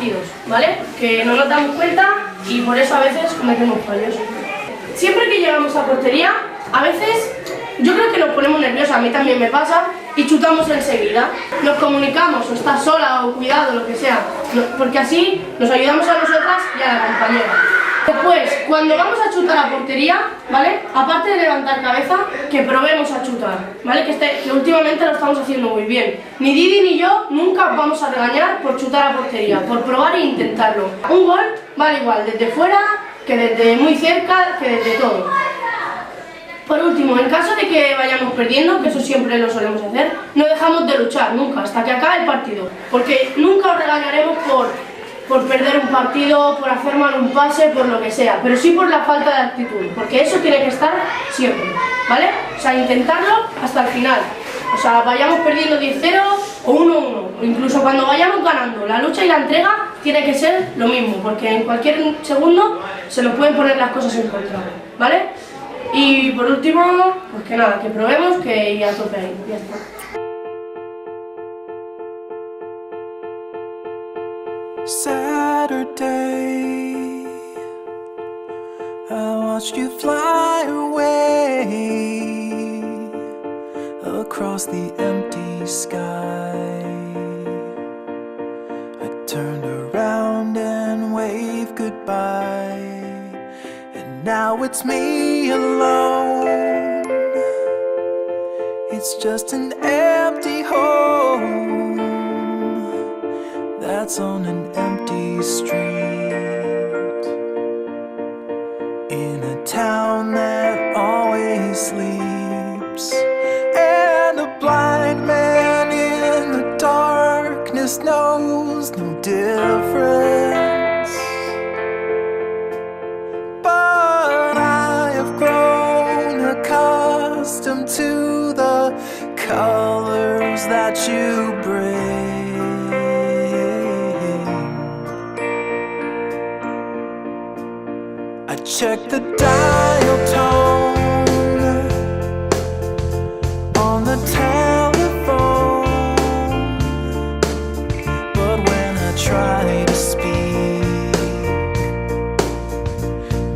partidos, ¿vale? Que no nos damos cuenta y por eso a veces cometemos fallos. Siempre que llegamos a portería, a veces yo creo que nos ponemos nerviosos, a mí también me pasa, y chutamos enseguida. Nos comunicamos, o estás sola o cuidado, lo que sea, porque así nos ayudamos a nosotras y a la compañera. Después, cuando vamos a chutar a portería, ¿vale? Aparte de levantar cabeza, que probemos a chutar, ¿vale? Que últimamente lo estamos haciendo muy bien. Ni Didi ni yo nunca vamos a regañar por chutar a portería, por probar e intentarlo. Un gol vale igual desde fuera, que desde muy cerca, que desde todo. Por último, en caso de que vayamos perdiendo, que eso siempre lo solemos hacer, no dejamos de luchar nunca, hasta que acabe el partido. Porque nunca os regañaremos por perder un partido, por hacer mal un pase, por lo que sea, pero sí por la falta de actitud, porque eso tiene que estar siempre, ¿vale? O sea, intentarlo hasta el final. O sea, vayamos perdiendo 10-0 o 1-1, o incluso cuando vayamos ganando, la lucha y la entrega tiene que ser lo mismo, porque en cualquier segundo se nos pueden poner las cosas en contra, ¿vale? Y por último, pues que nada, que probemos, que ya tope ahí, ya está. Saturday, I watched you fly away across the empty sky. I turned around and waved goodbye, and now it's me alone. It's just an empty home that's on an empty street, in a town that always sleeps, and a blind man in the darkness knows no difference. But I have grown accustomed to the colors that you bring. I check the dial tone on the telephone, but when I try to speak,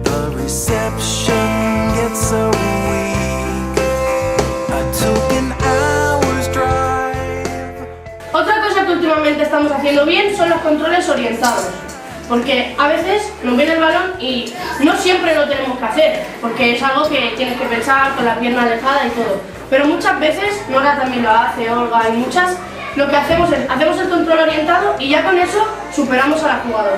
the reception gets so weak. I took an hour's drive. Otra cosa que últimamente estamos haciendo bien son los controles orientados. Porque a veces nos viene el balón y no siempre lo tenemos que hacer, porque es algo que tienes que pensar con la pierna alejada y todo. Pero muchas veces, Nora también lo hace, Olga y muchas, lo que hacemos es, hacemos el control orientado y ya con eso superamos a la jugadora.